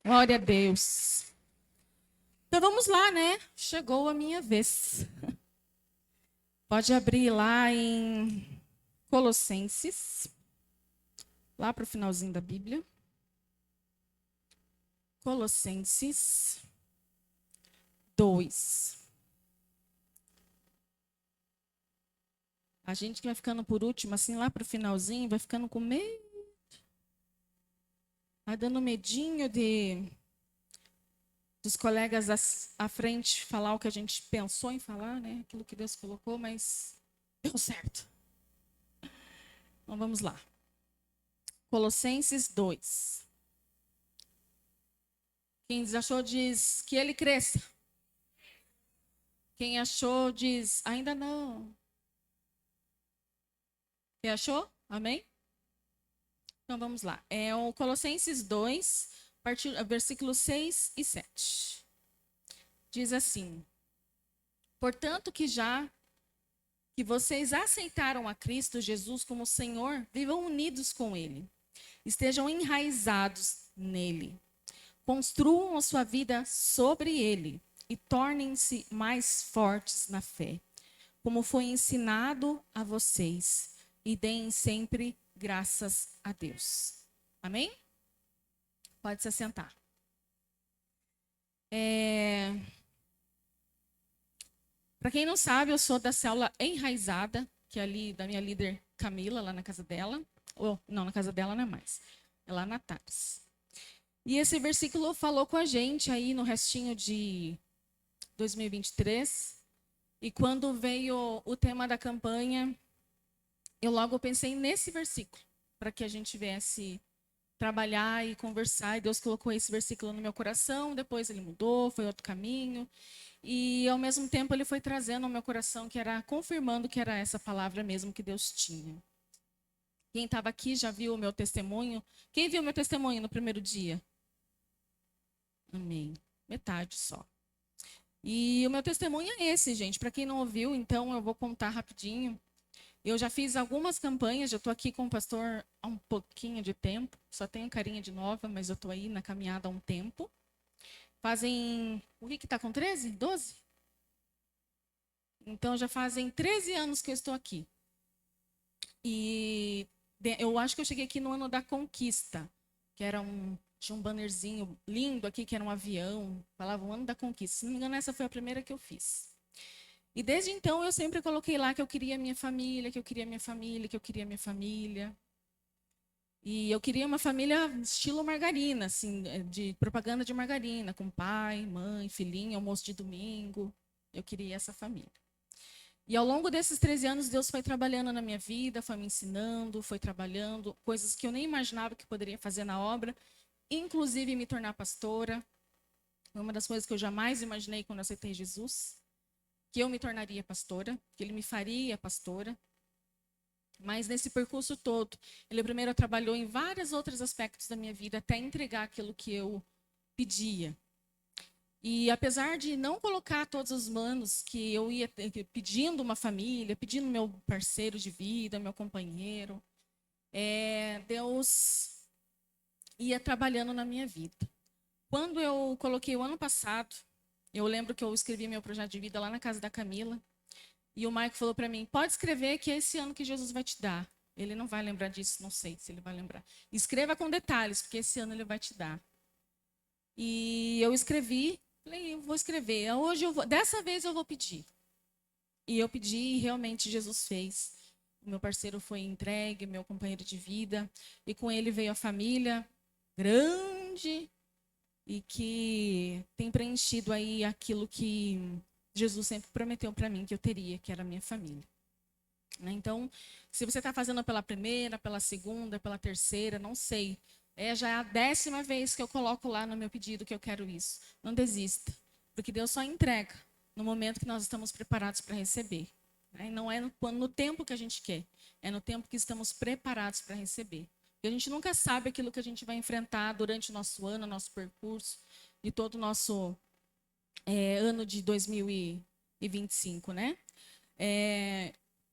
Glória a Deus. Então vamos lá, né? Chegou a minha vez. Pode abrir lá em Colossenses, lá para o finalzinho da Bíblia. Colossenses 2. A gente que vai ficando por último, assim, lá para o finalzinho, vai ficando com medo. Vai dando medinho dos colegas à frente falar o que a gente pensou em falar, né? Aquilo que Deus colocou, mas deu certo. Então vamos lá. Colossenses 2. Quem achou diz que ele cresça. Quem achou diz ainda não. Quem achou? Amém? Então vamos lá. É o Colossenses 2, versículos 6 e 7. Diz assim: Portanto, já que vocês aceitaram a Cristo Jesus como Senhor, vivam unidos com Ele. Estejam enraizados nele. Construam a sua vida sobre Ele e tornem-se mais fortes na fé, como foi ensinado a vocês. E deem sempre graças a Deus. Amém? Pode se assentar. Para quem não sabe, eu sou da célula Enraizada, que é ali da minha líder Camila, lá na casa dela. Ou, não, na casa dela não é mais. É lá na Tars. E esse versículo falou com a gente aí no restinho de 2023. E quando veio o tema da campanha, eu logo pensei nesse versículo, para que a gente viesse trabalhar e conversar. E Deus colocou esse versículo no meu coração, depois ele mudou, foi outro caminho. E ao mesmo tempo ele foi trazendo ao meu coração que era confirmando que era essa palavra mesmo que Deus tinha. Quem estava aqui já viu o meu testemunho? Quem viu meu testemunho no primeiro dia? Amém. Metade só. E o meu testemunho é esse, gente. Para quem não ouviu, então eu vou contar rapidinho. Eu já fiz algumas campanhas, já estou aqui com o pastor há um pouquinho de tempo. Só tenho carinha de nova, mas eu estou aí na caminhada há um tempo. Fazem. O Rick está com 13? 12? Então já fazem 13 anos que eu estou aqui. E eu acho que eu cheguei aqui no ano da conquista, que tinha um bannerzinho lindo aqui, que era um avião, falava o ano da conquista. Se não me engano, essa foi a primeira que eu fiz. E desde então eu sempre coloquei lá que eu queria minha família, que eu queria minha família, que eu queria minha família. E eu queria uma família estilo margarina, assim, de propaganda de margarina, com pai, mãe, filhinho, almoço de domingo. Eu queria essa família. E ao longo desses 13 anos, Deus foi trabalhando na minha vida, foi me ensinando, foi trabalhando, coisas que eu nem imaginava que poderia fazer na obra, inclusive me tornar pastora. Foi uma das coisas que eu jamais imaginei quando eu aceitei Jesus, que eu me tornaria pastora, que ele me faria pastora. Mas nesse percurso todo, ele primeiro trabalhou em vários outros aspectos da minha vida até entregar aquilo que eu pedia. E apesar de não colocar todos os planos que eu ia pedindo uma família, pedindo meu parceiro de vida, meu companheiro, Deus ia trabalhando na minha vida. Quando eu coloquei o ano passado, eu lembro que eu escrevi meu projeto de vida lá na casa da Camila, e o Maico falou para mim, pode escrever que é esse ano que Jesus vai te dar. Ele não vai lembrar disso, não sei se ele vai lembrar. Escreva com detalhes, porque esse ano ele vai te dar. E eu escrevi, falei, eu vou escrever. Hoje dessa vez eu vou pedir. E eu pedi e realmente Jesus fez. O meu parceiro foi entregue, meu companheiro de vida, e com ele veio a família grande e que tem preenchido aí aquilo que Jesus sempre prometeu para mim que eu teria, que era a minha família. Então, se você está fazendo pela primeira, pela segunda, pela terceira, não sei. Já é a 10ª vez que eu coloco lá no meu pedido que eu quero isso. Não desista, porque Deus só entrega no momento que nós estamos preparados para receber. Né? Não é no tempo que a gente quer, é no tempo que estamos preparados para receber. Porque a gente nunca sabe aquilo que a gente vai enfrentar durante o nosso ano, nosso percurso, e todo o nosso ano de 2025, né?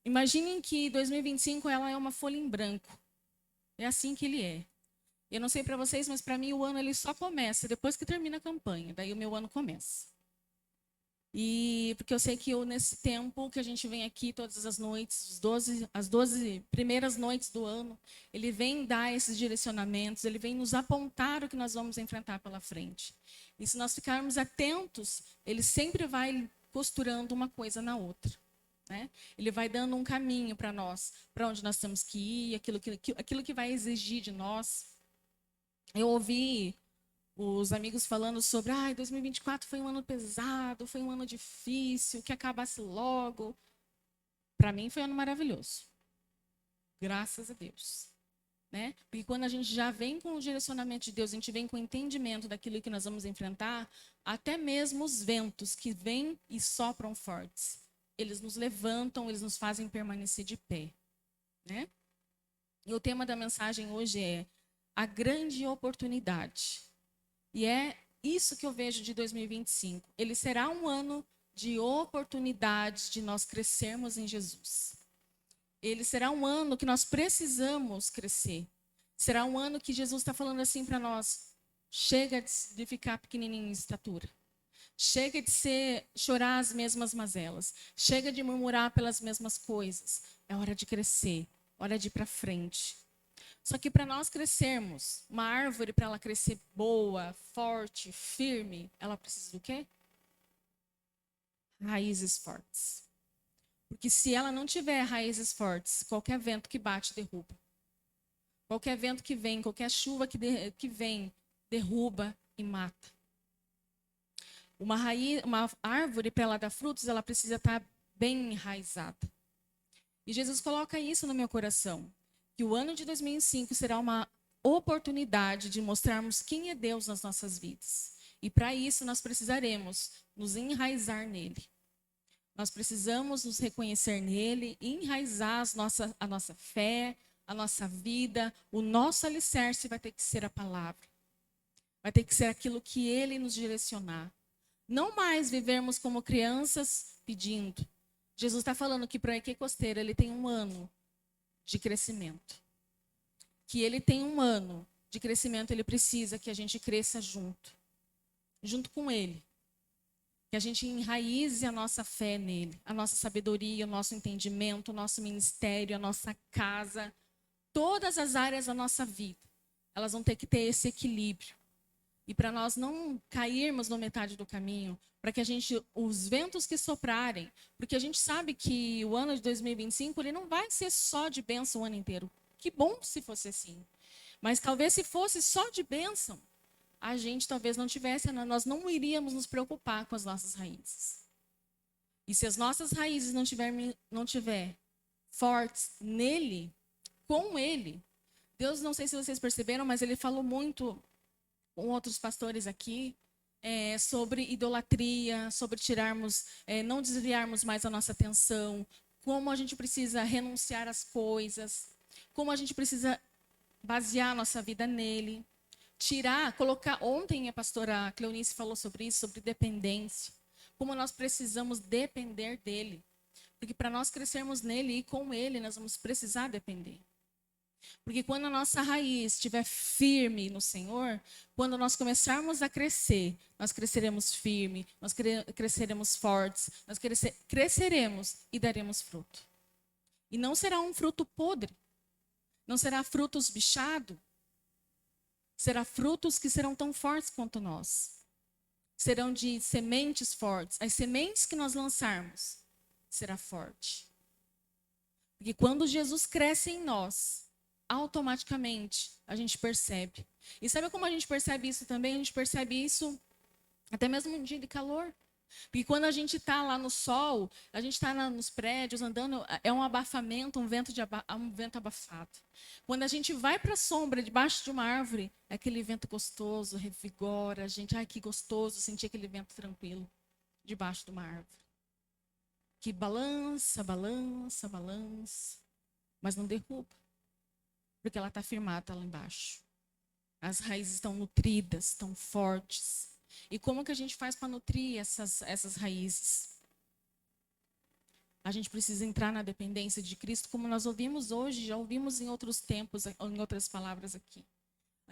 Imaginem que 2025 ela é uma folha em branco. É assim que ele é. Eu não sei para vocês, mas para mim o ano ele só começa depois que termina a campanha. Daí o meu ano começa. E porque eu sei que nesse tempo que a gente vem aqui todas as noites, as 12 primeiras noites do ano, ele vem dar esses direcionamentos, ele vem nos apontar o que nós vamos enfrentar pela frente. E se nós ficarmos atentos, ele sempre vai costurando uma coisa na outra. Né? Ele vai dando um caminho para nós, para onde nós temos que ir, aquilo que vai exigir de nós. Eu ouvi os amigos falando sobre 2024 foi um ano pesado, foi um ano difícil, que acabasse logo. Para mim foi um ano maravilhoso. Graças a Deus. Né? Porque quando a gente já vem com o direcionamento de Deus, a gente vem com o entendimento daquilo que nós vamos enfrentar, até mesmo os ventos que vêm e sopram fortes, eles nos levantam, eles nos fazem permanecer de pé. Né? E o tema da mensagem hoje é a grande oportunidade. E é isso que eu vejo de 2025. Ele será um ano de oportunidades de nós crescermos em Jesus. Ele será um ano que nós precisamos crescer. Será um ano que Jesus está falando assim para nós: chega de ficar pequenininho em estatura. Chega de chorar as mesmas mazelas. Chega de murmurar pelas mesmas coisas. É hora de crescer, hora de ir para frente. Só que para nós crescermos, uma árvore, para ela crescer boa, forte, firme, ela precisa do quê? Raízes fortes. Porque se ela não tiver raízes fortes, qualquer vento que bate, derruba. Qualquer vento que vem, qualquer chuva que vem, derruba e mata. Uma árvore, para ela dar frutos, ela precisa estar bem enraizada. E Jesus coloca isso no meu coração. Que o ano de 2005 será uma oportunidade de mostrarmos quem é Deus nas nossas vidas. E para isso nós precisaremos nos enraizar nele. Nós precisamos nos reconhecer nele, enraizar a nossa fé, a nossa vida. O nosso alicerce vai ter que ser a palavra. Vai ter que ser aquilo que ele nos direcionar. Não mais vivermos como crianças pedindo. Jesus está falando que para a EQ Costeira ele tem um ano de crescimento. Que ele tem um ano de crescimento, ele precisa que a gente cresça junto com ele. Que a gente enraize a nossa fé nele, a nossa sabedoria, o nosso entendimento, o nosso ministério, a nossa casa, todas as áreas da nossa vida. Elas vão ter que ter esse equilíbrio. E para nós não cairmos na metade do caminho, para que os ventos que soprarem, porque a gente sabe que o ano de 2025 ele não vai ser só de bênção o ano inteiro. Que bom se fosse assim. Mas talvez se fosse só de bênção, a gente talvez não tivesse, nós não iríamos nos preocupar com as nossas raízes. E se as nossas raízes não tiver fortes nele, com ele, Deus, não sei se vocês perceberam, mas ele falou muito com outros pastores aqui, sobre idolatria, sobre não desviarmos mais a nossa atenção, como a gente precisa renunciar às coisas, como a gente precisa basear a nossa vida nele, colocar. Ontem a pastora Cleonice falou sobre isso, sobre dependência, como nós precisamos depender dele, porque para nós crescermos nele e com ele, nós vamos precisar depender. Porque quando a nossa raiz estiver firme no Senhor, quando nós começarmos a crescer, nós cresceremos firme, nós cresceremos fortes, nós cresceremos e daremos fruto. E não será um fruto podre, não será frutos bichado, será frutos que serão tão fortes quanto nós. Serão de sementes fortes. As sementes que nós lançarmos será forte. Porque quando Jesus cresce em nós, automaticamente a gente percebe. E sabe como a gente percebe isso também? A gente percebe isso até mesmo no dia de calor. Porque quando a gente está lá no sol, a gente está nos prédios andando, é um abafamento, um vento abafado. Quando a gente vai para a sombra, debaixo de uma árvore, é aquele vento gostoso, revigora a gente. Ai, que gostoso sentir aquele vento tranquilo, debaixo de uma árvore. Que balança, balança, balança, mas não derruba. Porque ela está firmada lá embaixo. As raízes estão nutridas, estão fortes. E como que a gente faz para nutrir essas raízes? A gente precisa entrar na dependência de Cristo, como nós ouvimos hoje, já ouvimos em outros tempos, em outras palavras aqui.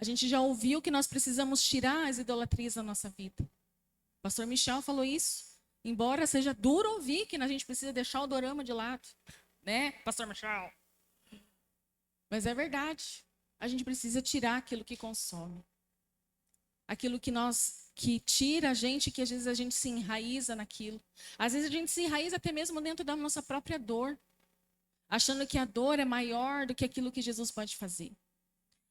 A gente já ouviu que nós precisamos tirar as idolatrias da nossa vida. O pastor Michel falou isso. Embora seja duro ouvir que a gente precisa deixar o dorama de lado. Né, pastor Michel? Mas é verdade. A gente precisa tirar aquilo que consome. Aquilo que tira a gente, que às vezes a gente se enraiza naquilo. Às vezes a gente se enraiza até mesmo dentro da nossa própria dor, achando que a dor é maior do que aquilo que Jesus pode fazer.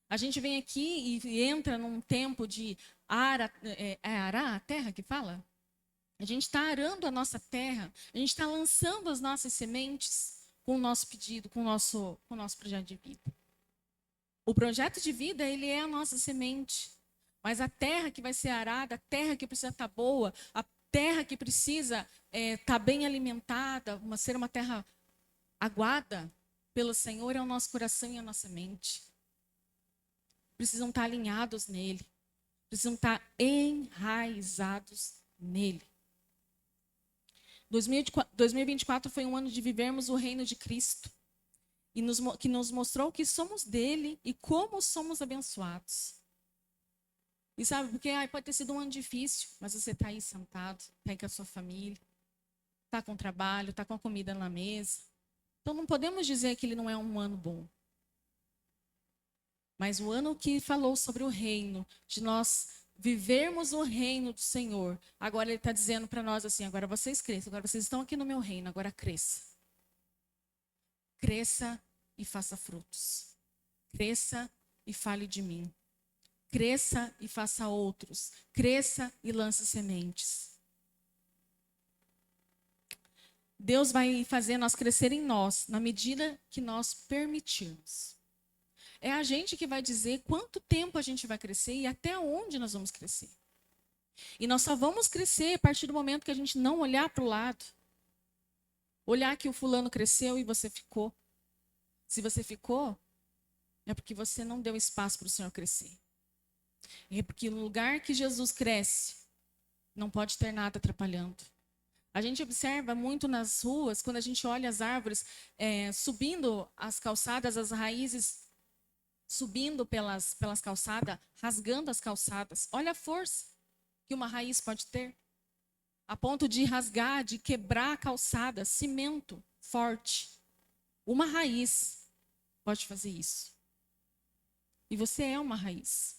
A gente vem aqui e entra num tempo de arar a terra que fala? A gente está arando a nossa terra, a gente está lançando as nossas sementes com o nosso pedido, com o nosso projeto de vida. O projeto de vida, ele é a nossa semente. Mas a terra que vai ser arada, a terra que precisa estar boa, a terra que precisa estar bem alimentada, ser uma terra aguada pelo Senhor, é o nosso coração e a nossa mente. Precisam estar alinhados nele. Precisam estar enraizados nele. 2024 foi um ano de vivermos o reino de Cristo. E que nos mostrou que somos dele e como somos abençoados. E sabe, porque pode ter sido um ano difícil, mas você está aí sentado, está aí com a sua família, está com trabalho, está com a comida na mesa. Então não podemos dizer que ele não é um ano bom. Mas o ano que falou sobre o reino, de nós vivermos o reino do Senhor, agora ele está dizendo para nós assim, agora vocês cresçam, agora vocês estão aqui no meu reino, agora cresça. Cresça e faça frutos. Cresça e fale de mim. Cresça e faça outros. Cresça e lance sementes. Deus vai fazer nós crescer em nós, na medida que nós permitirmos. É a gente que vai dizer quanto tempo a gente vai crescer e até onde nós vamos crescer. E nós só vamos crescer a partir do momento que a gente não olhar para o lado. Olhar que o fulano cresceu e você ficou. Se você ficou, é porque você não deu espaço para o Senhor crescer. É porque no lugar que Jesus cresce, não pode ter nada atrapalhando. A gente observa muito nas ruas, quando a gente olha as árvores subindo as calçadas, as raízes subindo pelas calçadas, rasgando as calçadas. Olha a força que uma raiz pode ter. A ponto de rasgar, de quebrar a calçada, cimento forte. Uma raiz pode fazer isso. E você é uma raiz.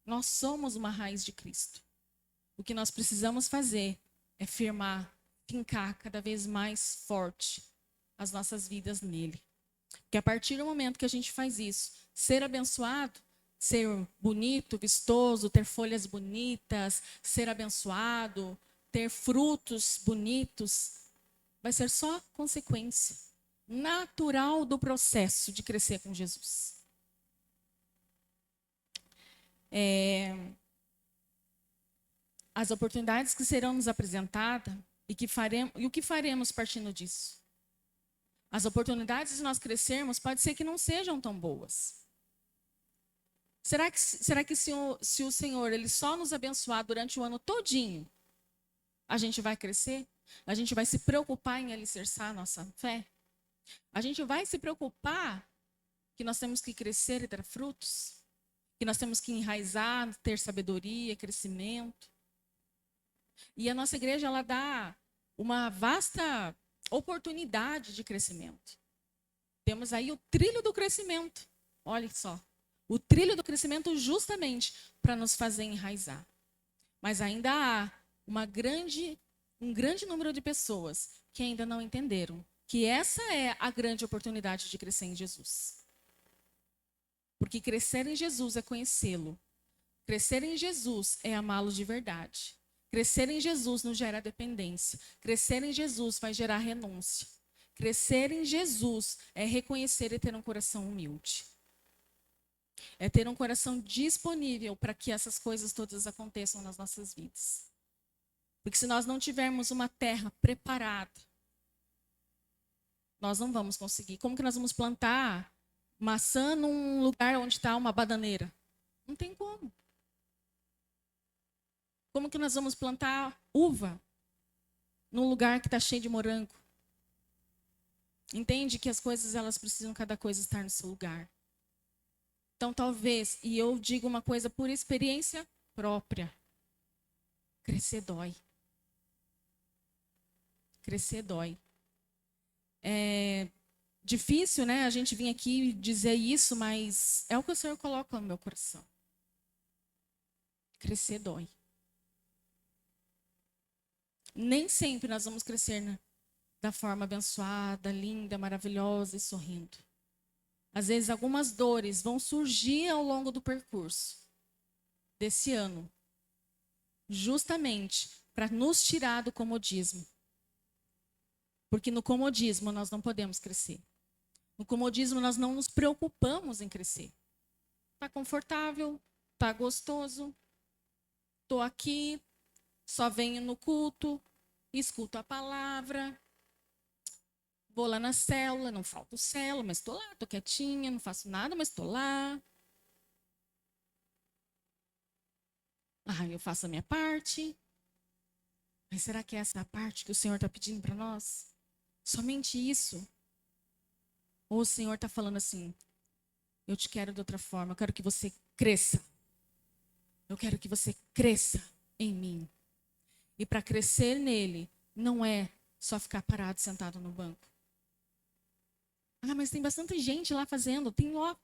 Nós somos uma raiz de Cristo. O que nós precisamos fazer é firmar, fincar cada vez mais forte as nossas vidas nele. Porque a partir do momento que a gente faz isso, ser abençoado, ser bonito, vistoso, ter folhas bonitas, ser abençoado, ter frutos bonitos, vai ser só consequência natural do processo de crescer com Jesus. As oportunidades que serão nos apresentadas e o que faremos partindo disso. As oportunidades de nós crescermos pode ser que não sejam tão boas. Será que se o Senhor ele só nos abençoar durante o ano todinho, a gente vai crescer? A gente vai se preocupar em alicerçar a nossa fé? A gente vai se preocupar que nós temos que crescer e dar frutos? Que nós temos que enraizar, ter sabedoria, crescimento? E a nossa igreja, ela dá uma vasta oportunidade de crescimento. Temos aí o trilho do crescimento. Olha só. O trilho do crescimento justamente para nos fazer enraizar. Mas ainda há um grande número de pessoas que ainda não entenderam que essa é a grande oportunidade de crescer em Jesus. Porque crescer em Jesus é conhecê-lo. Crescer em Jesus é amá-lo de verdade. Crescer em Jesus nos gera dependência. Crescer em Jesus vai gerar renúncia. Crescer em Jesus é reconhecer e ter um coração humilde. É ter um coração disponível para que essas coisas todas aconteçam nas nossas vidas. Porque se nós não tivermos uma terra preparada, nós não vamos conseguir. Como que nós vamos plantar maçã num lugar onde está uma bananeira? Não tem como. Como que nós vamos plantar uva num lugar que está cheio de morango? Entende que as coisas, elas precisam cada coisa estar no seu lugar. Então, talvez, e eu digo uma coisa por experiência própria, crescer dói. Crescer dói. É difícil, né, a gente vir aqui dizer isso, mas é o que o Senhor coloca no meu coração. Crescer dói. Nem sempre nós vamos crescer, né, da forma abençoada, linda, maravilhosa e sorrindo. Às vezes, algumas dores vão surgir ao longo do percurso desse ano, justamente para nos tirar do comodismo. Porque no comodismo nós não podemos crescer. No comodismo nós não nos preocupamos em crescer. Tá confortável, tá gostoso, tô aqui, só venho no culto, escuto a palavra, vou lá na célula, não falto célula, mas tô lá, tô quietinha, não faço nada, mas tô lá. Eu faço a minha parte. Mas será que essa é a parte que o Senhor está pedindo para nós? Somente isso? Ou o Senhor está falando assim, eu te quero de outra forma, eu quero que você cresça. Eu quero que você cresça em mim. E para crescer nele, não é só ficar parado, sentado no banco. Mas tem bastante gente lá fazendo. Tem ó,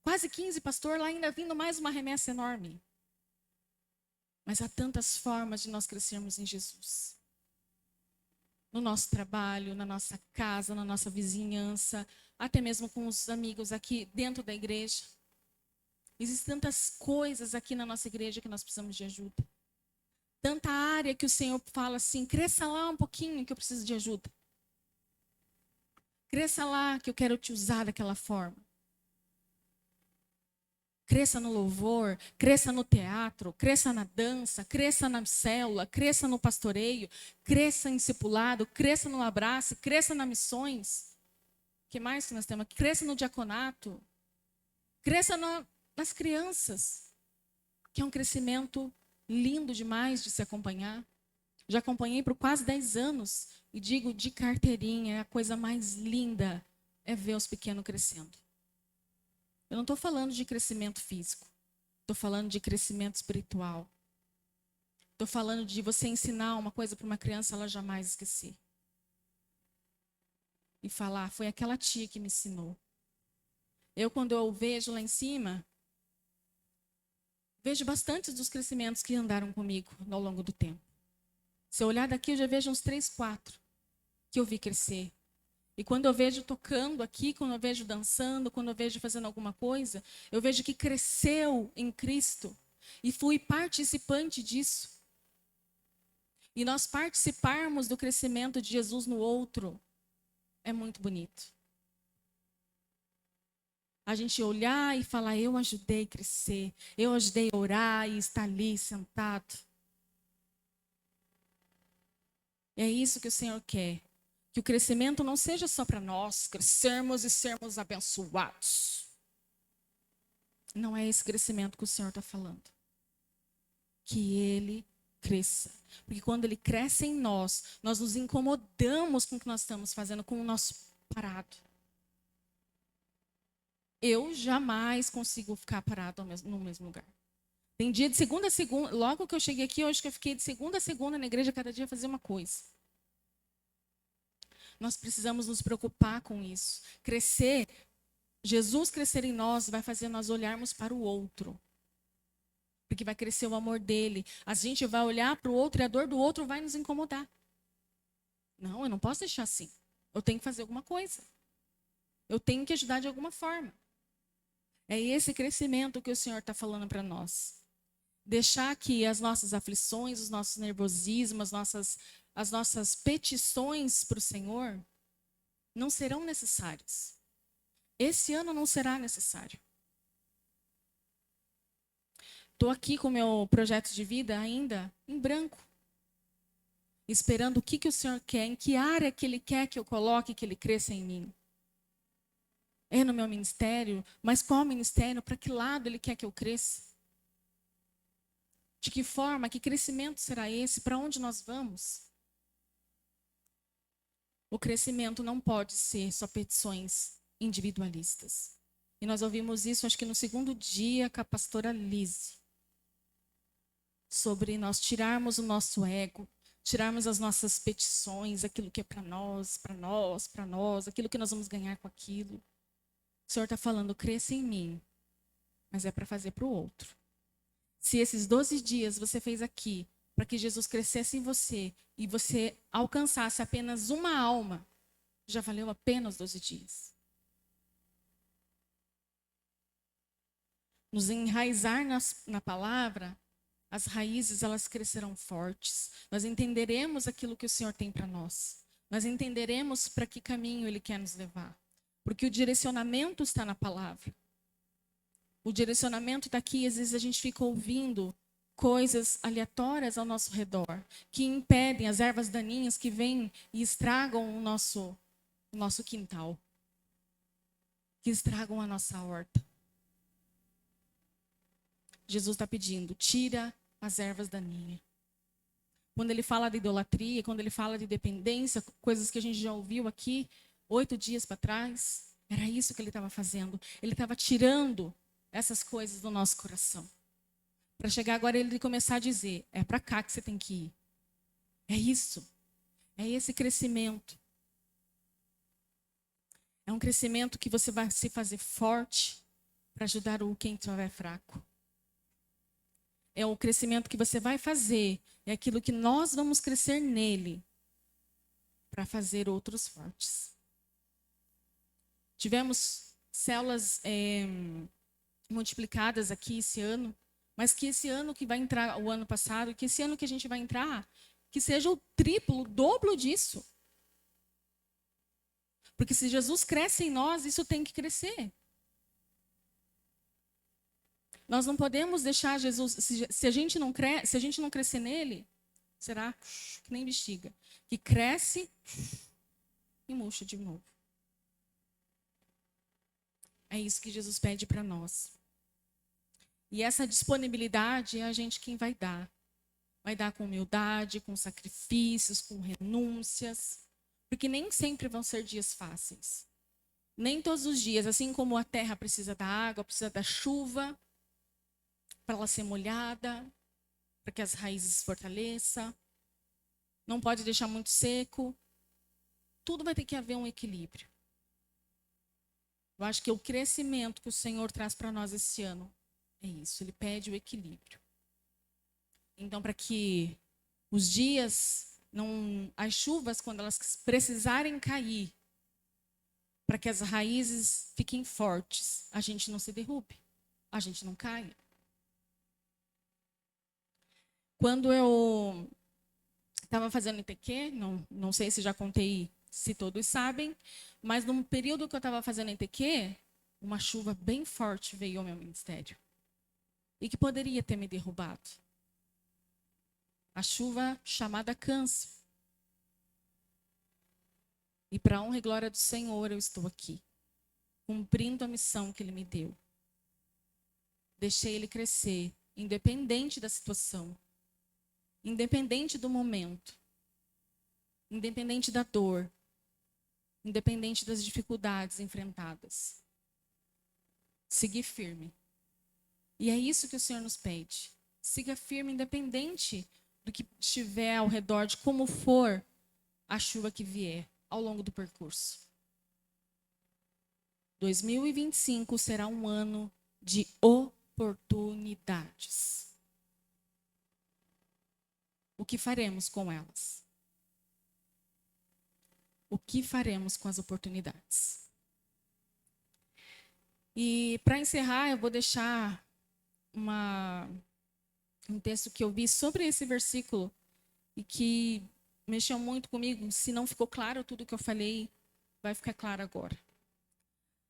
quase 15 pastores lá ainda vindo mais uma remessa enorme. Mas há tantas formas de nós crescermos em Jesus. No nosso trabalho, na nossa casa, na nossa vizinhança, até mesmo com os amigos aqui dentro da igreja. Existem tantas coisas aqui na nossa igreja que nós precisamos de ajuda. Tanta área que o Senhor fala assim, cresça lá um pouquinho que eu preciso de ajuda. Cresça lá que eu quero te usar daquela forma. Cresça no louvor, cresça no teatro, cresça na dança, cresça na célula, cresça no pastoreio, cresça em discipulado, cresça no abraço, cresça nas missões. O que mais que nós temos? Cresça no diaconato. Cresça nas crianças, que é um crescimento lindo demais de se acompanhar. Já acompanhei por quase 10 anos e digo de carteirinha, é a coisa mais linda é ver os pequenos crescendo. Eu não estou falando de crescimento físico, estou falando de crescimento espiritual. Estou falando de você ensinar uma coisa para uma criança, ela jamais esquecer. E falar, foi aquela tia que me ensinou. Eu, quando eu vejo lá em cima, vejo bastante dos crescimentos que andaram comigo ao longo do tempo. Se eu olhar daqui, eu já vejo uns 3, 4 que eu vi crescer. E quando eu vejo tocando aqui, quando eu vejo dançando, quando eu vejo fazendo alguma coisa, eu vejo que cresceu em Cristo. E fui participante disso. E nós participarmos do crescimento de Jesus no outro é muito bonito. A gente olhar e falar, eu ajudei a crescer, eu ajudei a orar e estar ali sentado. É isso que o Senhor quer. Que o crescimento não seja só para nós crescermos e sermos abençoados. Não é esse crescimento que o Senhor está falando. Que Ele cresça. Porque quando Ele cresce em nós, nós nos incomodamos com o que nós estamos fazendo, com o nosso parado. Eu jamais consigo ficar parado no mesmo lugar. Tem dia de segunda a segunda, logo que eu cheguei aqui, hoje que eu fiquei de segunda a segunda na igreja, cada dia fazer uma coisa. Nós precisamos nos preocupar com isso. Crescer, Jesus crescer em nós vai fazer nós olharmos para o outro. Porque vai crescer o amor dele. A gente vai olhar para o outro e a dor do outro vai nos incomodar. Não, eu não posso deixar assim. Eu tenho que fazer alguma coisa. Eu tenho que ajudar de alguma forma. É esse crescimento que o Senhor está falando para nós. Deixar que as nossas aflições, os nossos nervosismos, as nossas petições para o Senhor não serão necessárias. Esse ano não será necessário. Estou aqui com o meu projeto de vida ainda em branco. Esperando o que o Senhor quer, em que área que Ele quer que eu coloque, que Ele cresça em mim. É no meu ministério, mas qual ministério? Para que lado Ele quer que eu cresça? De que forma, que crescimento será esse? Para onde nós vamos? O crescimento não pode ser só petições individualistas. E nós ouvimos isso, acho que no segundo dia, com a pastora Lise. Sobre nós tirarmos o nosso ego, tirarmos as nossas petições, aquilo que é para nós, para nós, para nós, aquilo que nós vamos ganhar com aquilo. O Senhor está falando, cresça em mim, mas é para fazer para o outro. Se esses 12 dias você fez aqui, para que Jesus crescesse em você, e você alcançasse apenas uma alma, já valeu a pena os 12 dias. Nos enraizar na palavra, as raízes elas crescerão fortes. Nós entenderemos aquilo que o Senhor tem para nós. Nós entenderemos para que caminho Ele quer nos levar. Porque o direcionamento está na palavra. O direcionamento está aqui, às vezes a gente fica ouvindo coisas aleatórias ao nosso redor, que impedem as ervas daninhas que vêm e estragam o nosso quintal, que estragam a nossa horta. Jesus está pedindo, tira as ervas daninhas. Quando ele fala de idolatria, quando ele fala de dependência, coisas que a gente já ouviu aqui 8 dias para trás, era isso que ele estava fazendo. Ele estava tirando essas coisas do nosso coração. Para chegar agora ele começar a dizer, é para cá que você tem que ir. É isso. É esse crescimento. É um crescimento que você vai se fazer forte para ajudar o quem estiver fraco. É o crescimento que você vai fazer. É aquilo que nós vamos crescer nele para fazer outros fortes. Tivemos células multiplicadas aqui esse ano, mas que esse ano que vai entrar, o ano passado, que esse ano que a gente vai entrar, que seja o triplo, o dobro disso. Porque se Jesus cresce em nós, isso tem que crescer. Nós não podemos deixar Jesus, se a gente não crescer nele, será que nem bexiga, que cresce e murcha de novo. É isso que Jesus pede para nós. E essa disponibilidade é a gente quem vai dar. Vai dar com humildade, com sacrifícios, com renúncias. Porque nem sempre vão ser dias fáceis. Nem todos os dias, assim como a terra precisa da água, precisa da chuva, para ela ser molhada, para que as raízes se fortaleçam. Não pode deixar muito seco. Tudo vai ter que haver um equilíbrio. Eu acho que o crescimento que o Senhor traz para nós esse ano é isso. Ele pede o equilíbrio. Então, para que os dias, as chuvas, quando elas precisarem cair, para que as raízes fiquem fortes, a gente não se derrube, a gente não caia. Quando eu estava fazendo ITQ, não sei se já contei, se todos sabem, mas no período que eu estava fazendo ITQ, uma chuva bem forte veio ao meu ministério. E que poderia ter me derrubado. A chuva chamada câncer. E para a honra e glória do Senhor, eu estou aqui, cumprindo a missão que Ele me deu. Deixei Ele crescer, independente da situação. Independente do momento, independente da dor, independente das dificuldades enfrentadas. Seguir firme. E é isso que o Senhor nos pede. Siga firme, independente do que estiver ao redor, de como for a chuva que vier ao longo do percurso. 2025 será um ano de oportunidades. O que faremos com elas? O que faremos com as oportunidades? E para encerrar, eu vou deixar um texto que eu vi sobre esse versículo e que mexeu muito comigo. Se não ficou claro tudo que eu falei, vai ficar claro agora.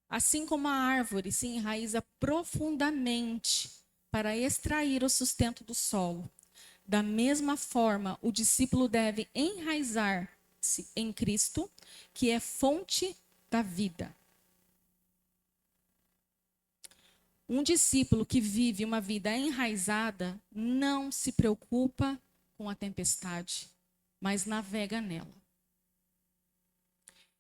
Assim como a árvore se enraiza profundamente para extrair o sustento do solo, da mesma forma, o discípulo deve enraizar-se em Cristo, que é fonte da vida. Um discípulo que vive uma vida enraizada não se preocupa com a tempestade, mas navega nela.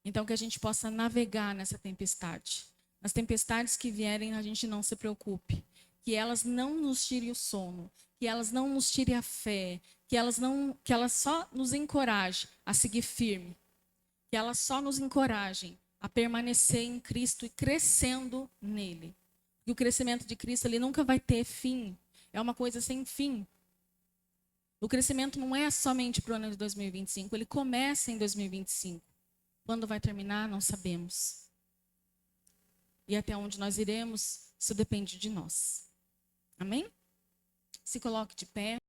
Então, que a gente possa navegar nessa tempestade, Nas tempestades que vierem, a gente não se preocupe. Que elas não nos tirem o sono, que elas não nos tirem a fé, que elas só nos encorajem a seguir firme, que elas só nos encorajem a permanecer em Cristo e crescendo nele. E o crescimento de Cristo, ele nunca vai ter fim. É uma coisa sem fim. O crescimento não é somente para o ano de 2025, ele começa em 2025. Quando vai terminar, não sabemos. E até onde nós iremos, isso depende de nós. Amém? Se coloque de pé.